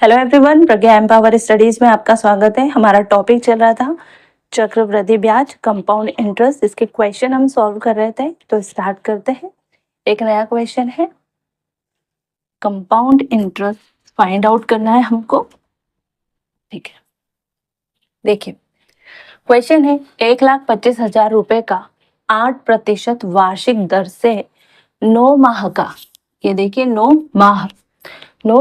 Hello everyone, प्रज्ञा empower studies में आपका स्वागत है। हमारा टॉपिक चल रहा था चक्रवृद्धि ब्याज, कंपाउंड इंटरेस्ट। इसके क्वेश्चन हम सॉल्व कर रहे थे, तो स्टार्ट करते हैं। एक नया क्वेश्चन है, कंपाउंड इंटरेस्ट फाइंड आउट करना है हमको। ठीक है, देखिए क्वेश्चन है 1,25,000 रुपए का 8% वार्षिक दर से 9 माह का, ये देखिए 9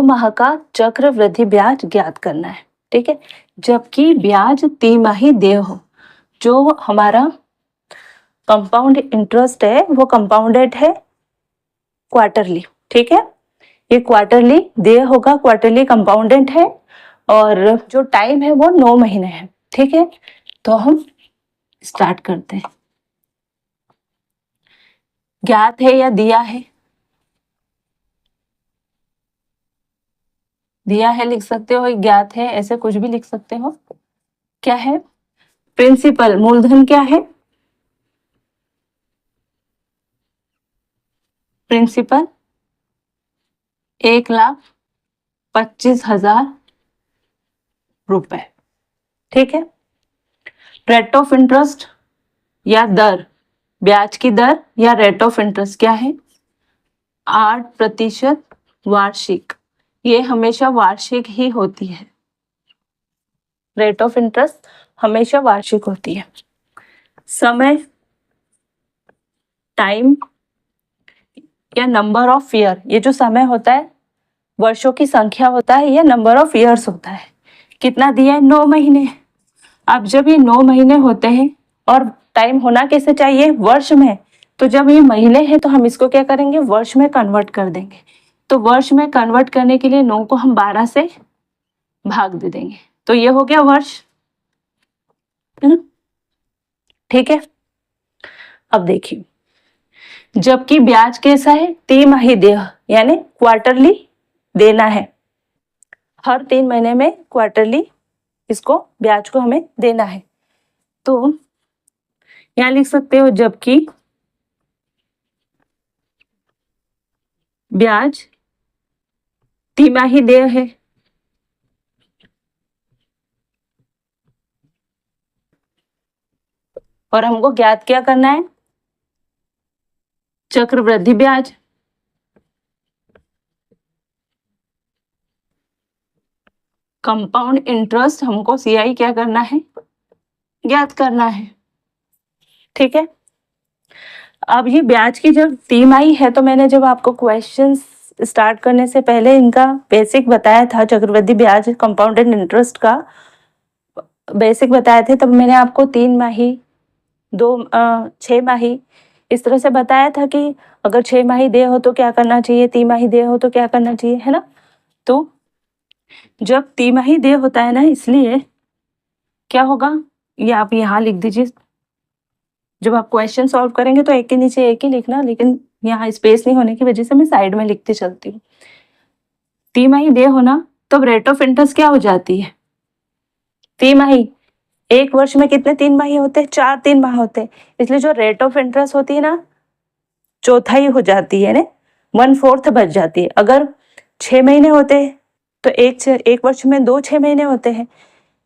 माह का चक्रवृद्धि ब्याज ज्ञात करना है। ठीक है, जबकि ब्याज तिमाही देय हो। जो हमारा कंपाउंड इंटरेस्ट है वो कंपाउंडेड है क्वार्टरली। ठीक है, ये क्वार्टरली देय होगा, क्वार्टरली कंपाउंडेड है और जो टाइम है वो 9 महीने है। ठीक है, तो हम स्टार्ट करते हैं। ज्ञात है या दिया है? दिया है लिख सकते हो, ज्ञात है ऐसे कुछ भी लिख सकते हो। क्या है? प्रिंसिपल मूलधन क्या है? प्रिंसिपल 1,25,000 रुपए। ठीक है, रेट ऑफ इंटरेस्ट या दर, ब्याज की दर या रेट ऑफ इंटरेस्ट क्या है? 8% वार्षिक। ये हमेशा वार्षिक ही होती है, रेट ऑफ इंटरेस्ट हमेशा वार्षिक होती है। समय, टाइम या नंबर ऑफ ईयर, ये जो समय होता है वर्षों की संख्या होता है या नंबर ऑफ ईयर्स होता है। कितना दिया है? 9 महीने। अब जब ये 9 महीने होते हैं और टाइम होना कैसे चाहिए? वर्ष में। तो जब ये महीने हैं तो हम इसको क्या करेंगे? वर्ष में कन्वर्ट कर देंगे। तो वर्ष में कन्वर्ट करने के लिए 9 को हम 12 से भाग दे देंगे, तो ये हो गया वर्ष, है ना। ठीक है, अब देखिए, जबकि ब्याज कैसा है? तिमाही देय, यानी क्वार्टरली देना है। हर 3 महीने में क्वार्टरली इसको ब्याज को हमें देना है। तो यहां लिख सकते हो, जबकि ब्याज तिमाही देय है। और हमको ज्ञात क्या करना है? चक्रवृद्धि ब्याज। कंपाउंड इंटरेस्ट हमको सीआई क्या करना है? ज्ञात करना है। ठीक है, अब ये ब्याज की जब तिमाही है, तो मैंने जब आपको क्वेश्चंस स्टार्ट करने से पहले इनका बेसिक बताया था, चक्रवृद्धि ब्याज कंपाउंडेड इंटरेस्ट का बेसिक बताए थे, तब मैंने आपको 3 माही 6 माही इस तरह से बताया था कि अगर 6 माही देय हो तो क्या करना चाहिए, तिमाही देय हो तो क्या करना चाहिए, है ना। तो जब तिमाही देय होता है ना, इसलिए क्या होगा, ये आप यहाँ लिख दीजिए। जब आप क्वेश्चन सॉल्व करेंगे तो एक के नीचे एक ही लिखना, लेकिन यहाँ स्पेस नहीं होने की वजह से मैं साइड में लिखती चलती हूँ। तिमाही देय होना, तो रेट ऑफ इंटरेस्ट क्या हो जाती है? तिमाही। एक वर्ष में कितने 3 माही होते हैं? 4 3 माह होते हैं, इसलिए जो रेट ऑफ इंटरेस्ट होती है ना, चौथाई हो जाती है ना, 1/4 बच जाती है। अगर 6 महीने होते हैं तो एक वर्ष में 2 6 महीने होते हैं,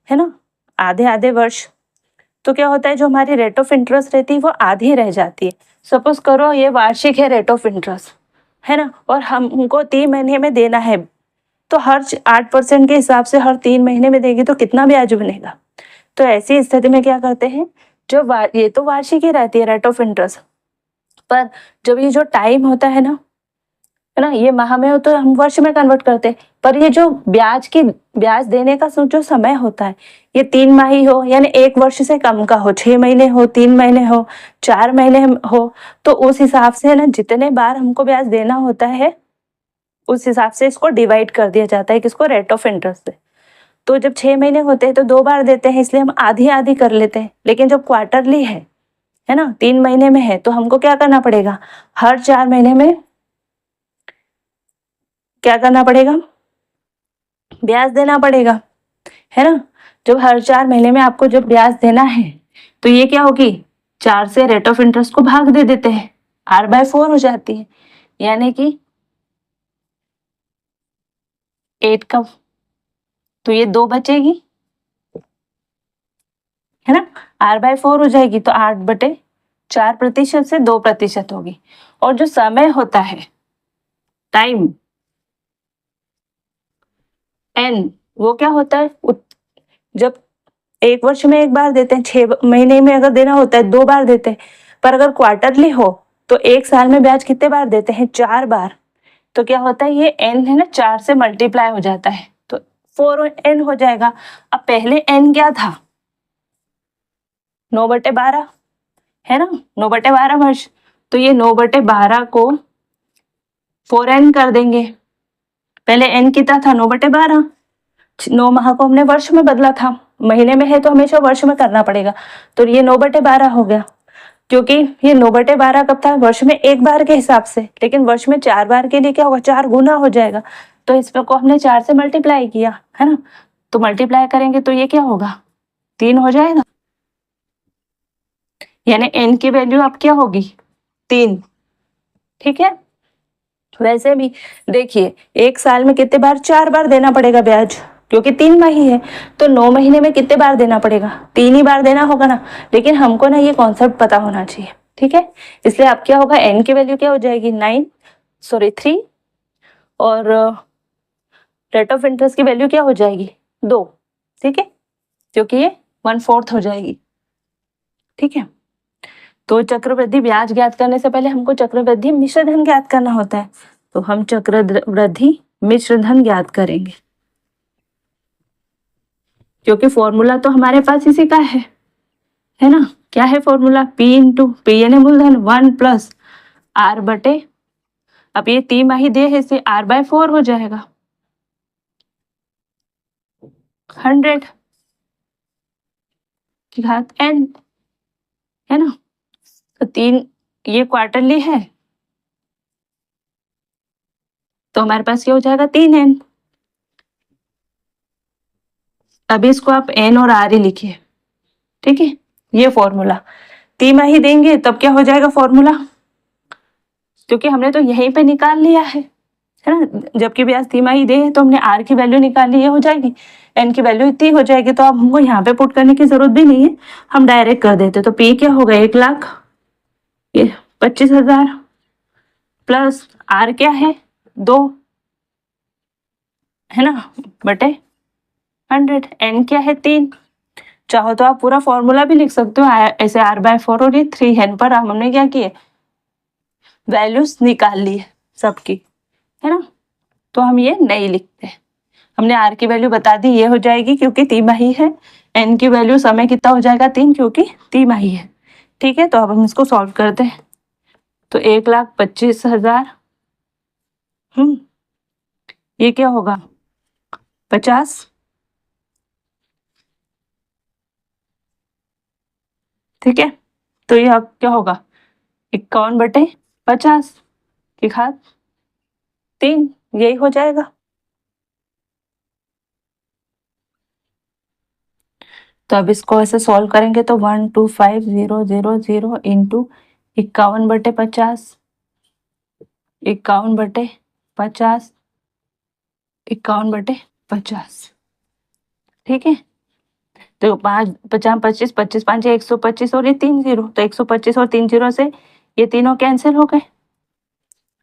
है ना, आधे आधे वर्ष। तो क्या होता है, जो हमारी रेट ऑफ इंटरेस्ट रहती है वो आधी रह जाती है। सपोज करो ये वार्षिक है रेट ऑफ इंटरेस्ट, है ना, और हमको 3 महीने में देना है, तो हर 8% के हिसाब से हर 3 महीने में देंगे तो कितना ब्याज बनेगा। तो ऐसी स्थिति में क्या करते हैं, जो ये तो वार्षिक ही रहती है रेट ऑफ इंटरेस्ट, पर जब ये जो टाइम होता है ना, ये माह में हो तो हम वर्ष में कन्वर्ट करते हैं। पर ये जो ब्याज देने का जो समय होता है, ये 3 माही हो, यानी 1 वर्ष से कम का हो, 6 महीने हो, 3 महीने हो, 4 महीने हो, तो उस हिसाब से ना जितने बार हमको ब्याज देना होता है उस हिसाब से इसको डिवाइड कर दिया जाता है, किसको? रेट ऑफ इंटरेस्ट से। तो जब 6 महीने होते हैं तो 2 बार देते हैं, इसलिए हम आधी आधी कर लेते हैं। लेकिन जब क्वार्टरली है ना, 3 महीने में है, तो हमको क्या करना पड़ेगा? हर 4 महीने में क्या करना पड़ेगा? ब्याज देना पड़ेगा, है ना। जब हर 4 महीने में आपको जब ब्याज देना है, तो ये क्या होगी, 4 से रेट ऑफ इंटरेस्ट को भाग दे देते हैं, R/4 हो जाती है, यानी कि 8 का तो ये 2 बचेगी, है ना, r/4 हो जाएगी, तो 8/4% से 2% होगी। और जो समय होता है, टाइम n, वो क्या होता है, जब 1 वर्ष में 1 बार देते हैं, 6 महीने में अगर देना होता है 2 बार देते हैं, पर अगर क्वार्टरली हो तो 1 साल में ब्याज कितने बार देते हैं, 4 बार। तो क्या होता है, ये n है ना, 4 से मल्टीप्लाई हो जाता है, तो 4n हो जाएगा। अब पहले n क्या था, 9/12, है ना, 9/12 वर्ष। तो ये 9/12 को 4n कर देंगे। पहले n कितना था, 9/12, 9 माह को हमने वर्ष में बदला था, महीने में है तो हमेशा वर्ष में करना पड़ेगा, तो ये 9/12 हो गया। क्योंकि ये 9/12 कब था, वर्ष में 1 बार के हिसाब से, लेकिन वर्ष में 4 बार के लिए क्या होगा, 4 गुना हो जाएगा। तो इसमें को हमने 4 से मल्टीप्लाई किया, है ना, तो मल्टीप्लाई करेंगे तो ये क्या होगा, 3 हो जाएगा। यानी n की वैल्यू अब क्या होगी, 3। ठीक है, वैसे भी देखिए 1 साल में कितने बार, 4 बार देना पड़ेगा ब्याज, क्योंकि 3 महीने है, तो 9 महीने में कितने बार देना पड़ेगा, 3 ही बार देना होगा ना। लेकिन हमको ना ये कॉन्सेप्ट पता होना चाहिए, ठीक है। इसलिए अब क्या होगा, n की वैल्यू क्या हो जाएगी, 3, और रेट ऑफ इंटरेस्ट की वैल्यू क्या हो जाएगी, 2, ठीक है, क्योंकि ये 1/4 हो जाएगी। ठीक है, तो चक्रवृद्धि ब्याज ज्ञात करने से पहले हमको चक्रवृद्धि मिश्र धन ज्ञात करना होता है, तो हम चक्रवृद्धि मिश्र धन ज्ञात करेंगे, क्योंकि फॉर्मूला तो हमारे पास इसी का है ना। क्या है फॉर्मूला, P यानी मूलधन 1 प्लस r/, अब ये 3 दे है, इसे r/4 हो जाएगा, 100 की घात n, है ना। तो 3, ये क्वार्टरली है, तो हमारे पास क्या हो जाएगा, 3n। अभी इसको आप n और r ही लिखिए, ठीक है। ये फॉर्मूला 3 देंगे तब क्या हो जाएगा फॉर्मूला, क्योंकि हमने तो यहीं पे निकाल लिया है ना, जबकि ब्याज 3 दे तो हमने r की वैल्यू निकाल ली, ये हो जाएगी, n की वैल्यू इतनी हो जाएगी, तो अब हमको यहाँ पे पुट करने की जरूरत भी नहीं है, हम डायरेक्ट कर देते। तो p क्या होगा, 1,00,000, ये 25,000 प्लस r क्या है, 2, है ना, बटे 100, n क्या है, 3। चाहो तो आप पूरा फॉर्मूला भी लिख सकते हो ऐसे, r/4 और ये 3n पर हमने क्या किए, वैल्यूज निकाल ली सबकी, है ना। तो हम ये नहीं लिखते, हमने r की वैल्यू बता दी, ये हो जाएगी क्योंकि 3 है, n की वैल्यू समय कितना हो जाएगा, 3, क्योंकि 3 है। ठीक है, तो अब हम इसको सॉल्व करते हैं, तो 1,25,000, ये क्या होगा, 50, ठीक है। तो ये अब क्या होगा, 51/50 की घात 3, यही हो जाएगा। तो अब इसको ऐसे सॉल्व करेंगे तो 125,000 इंटू 51/50, 51/50, 51/50, ठीक है। तो 5, 50, 25, 25, 5, 125 और ये 3 0, तो 125 और 3 0 से ये तीनों कैंसिल हो गए।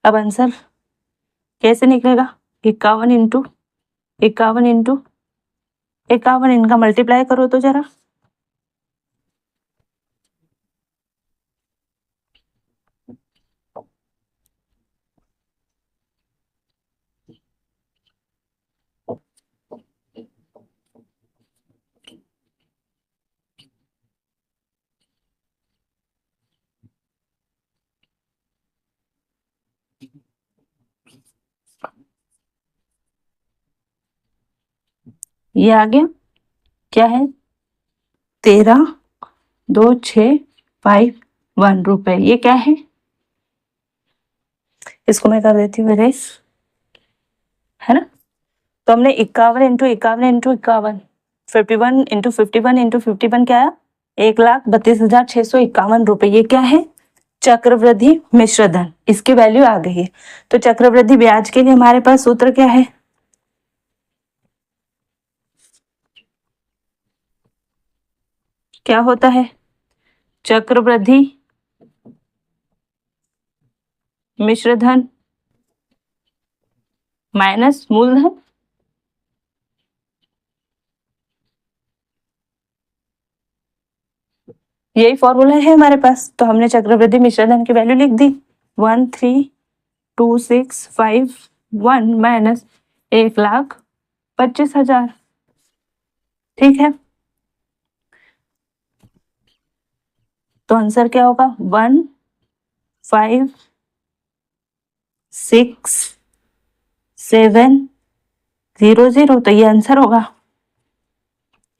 अब आंसर कैसे निकलेगा, 51 इंटू 51 इनका मल्टीप्लाई करो तो जरा, ये आ गया, क्या है, 13,265 रुपए, ये क्या है, इसको मैं कर देती हूँ रेस, है ना। तो हमने 51 इंटू 51 इंटू 51, 51 इंटू 51 इंटू 51 क्या है, 1,32,651 रुपए, ये क्या है, चक्रवृद्धि मिश्र धन, इसकी वैल्यू आ गई है। तो चक्रवृद्धि ब्याज के लिए हमारे पास सूत्र क्या है, क्या होता है? चक्रवृद्धि मिश्रधन माइनस मूलधन। यही फॉर्मूला है हमारे पास, तो हमने चक्रवृद्धि मिश्रधन की वैल्यू लिख दी 132651 माइनस 1,25,000। ठीक है, तो आंसर क्या होगा? 1,5,6,7,0,0। तो ये आंसर होगा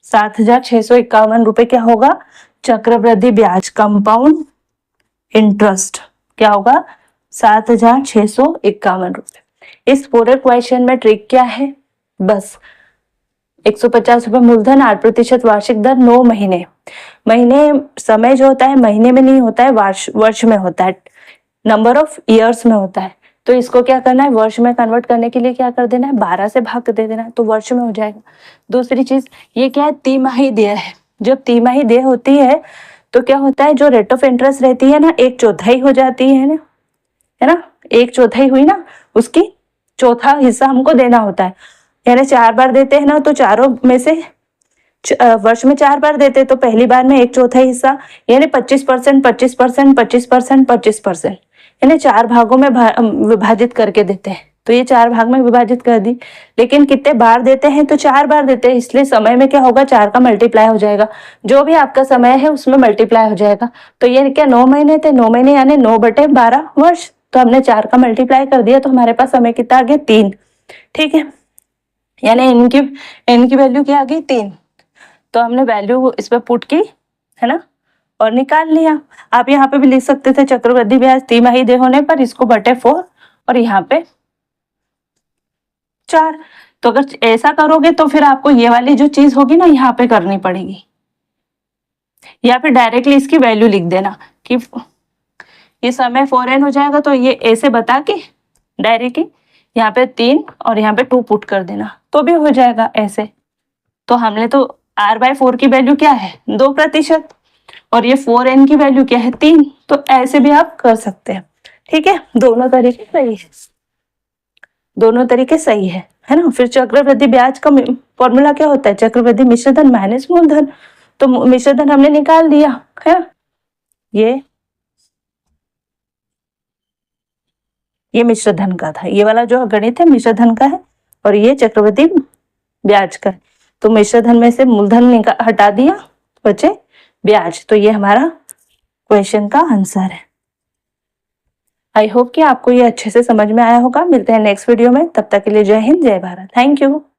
7,651 रुपए। क्या होगा? चक्रवृद्धि ब्याज, कंपाउंड इंटरेस्ट क्या होगा? 7,651 रुपए। इस पूरे क्वेश्चन में ट्रिक क्या है? बस 150 रुपए मूलधन, 8% वार्षिक दर, 9 महीने। महीने समय जो होता है महीने में नहीं होता है, वर्ष में होता है, नंबर ऑफ ईयर्स में होता है। तो इसको क्या करना है? वर्ष में कन्वर्ट करने के लिए क्या कर देना है? 12 से भाग दे देना है, तो वर्ष में हो जाएगा। दूसरी चीज ये क्या है? तिमाही देय है। जब तिमाही देय होती है तो क्या होता है? जो रेट ऑफ इंटरेस्ट रहती है ना, 1/4 हो जाती है ना, 1/4 हुई ना, उसकी चौथा हिस्सा हमको देना होता है। यानी 4 बार देते हैं ना, तो चारों में से वर्ष में 4 बार देते हैं, तो पहली बार में 1/4 हिस्सा यानी 25%, 25%, 25%, 25%, यानी 4 भागों में विभाजित करके देते हैं। तो ये 4 भाग में विभाजित कर दी। लेकिन कितने बार देते हैं? तो 4 बार देते हैं, इसलिए समय में क्या होगा? 4 का मल्टीप्लाई हो जाएगा, जो भी आपका समय है उसमें मल्टीप्लाई हो जाएगा। तो ये क्या 9 महीने थे? 9 महीने यानी 9/12 वर्ष। तो हमने 4 का मल्टीप्लाई कर दिया, तो हमारे पास समय कितना आ गया? 3। ठीक है, यानी इनकी वैल्यू क्या आ गई? 3। तो हमने वैल्यू इस पे पुट की, है ना, और निकाल लिया। आप यहाँ पे भी लिख सकते थे चक्रवृद्धि ब्याज तिमाही देय होने पर इसको बटे 4 और यहाँ पे 4। तो अगर ऐसा करोगे तो फिर आपको ये वाली जो चीज होगी ना यहाँ पे करनी पड़ेगी, या फिर डायरेक्टली इसकी वैल्यू लिख देना कि ये समय 4n हो जाएगा, तो ये ऐसे बता के डायरेक्टली यहाँ पे 3 और यहाँ पे 2 पुट कर देना तो भी हो जाएगा ऐसे। तो हमने तो r/4 की वैल्यू क्या है? 2%, और ये 4n की वैल्यू क्या है? 3। तो ऐसे भी आप कर सकते हैं। ठीक है, दोनों तरीके सही है, दोनों तरीके सही है ना। फिर चक्रवृद्धि ब्याज का फॉर्मूला क्या होता है? चक्रवृद्धि मिश्रधन माइनस मूलधन। तो मिश्रधन हमने निकाल दिया है, ये मिश्रधन का था, ये वाला जो गणित है मिश्रधन का है, और ये चक्रवृद्धि ब्याज का है। तो मिश्रधन में से मूलधन हटा दिया, बचे ब्याज। तो ये हमारा क्वेश्चन का आंसर है। आई होप कि आपको ये अच्छे से समझ में आया होगा। मिलते हैं नेक्स्ट वीडियो में, तब तक के लिए जय हिंद, जय भारत, थैंक यू।